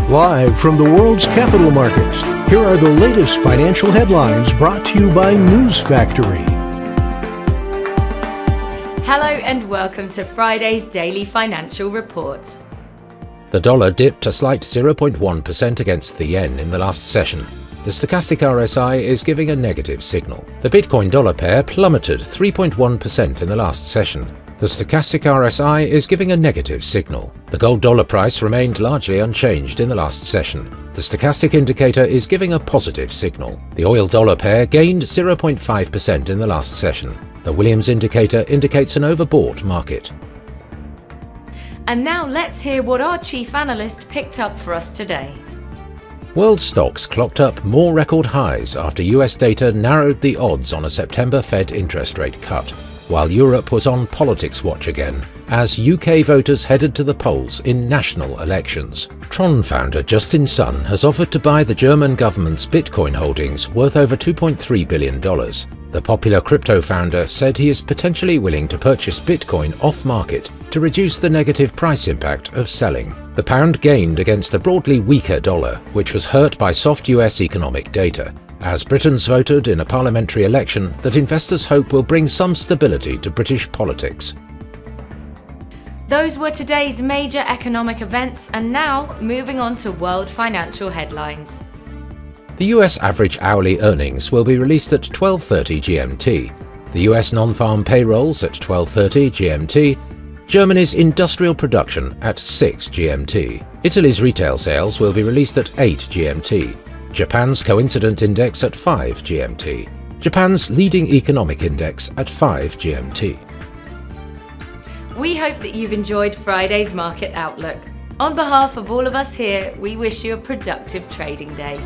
Live from the world's capital markets, here are the latest financial headlines brought to you by News Factory. Hello and welcome to Friday's Daily Financial Report. The dollar dipped a slight 0.1% against the yen in the last session. The stochastic RSI is giving a negative signal. The Bitcoin dollar pair plummeted 3.1% in the last session. The stochastic RSI is giving a negative signal. The gold dollar price remained largely unchanged in the last session. The stochastic indicator is giving a positive signal. The oil dollar pair gained 0.5% in the last session. The Williams indicator indicates an overbought market. And now let's hear what our chief analyst picked up for us today. World stocks clocked up more record highs after US data narrowed the odds on a September Fed interest rate cut, while Europe was on politics watch again, as UK voters headed to the polls in national elections. Tron founder Justin Sun has offered to buy the German government's Bitcoin holdings worth over $2.3 billion. The popular crypto founder said he is potentially willing to purchase Bitcoin off-market to reduce the negative price impact of selling. The pound gained against the broadly weaker dollar, which was hurt by soft US economic data, as Britons voted in a parliamentary election that investors hope will bring some stability to British politics. Those were today's major economic events, and now moving on to world financial headlines. The US average hourly earnings will be released at 12:30 GMT, the US non-farm payrolls at 12:30 GMT, Germany's industrial production at 6 GMT. Italy's retail sales will be released at 8 GMT. Japan's coincident index at 5 GMT. Japan's leading economic index at 5 GMT. We hope that you've enjoyed Friday's Market Outlook. On behalf of all of us here, we wish you a productive trading day.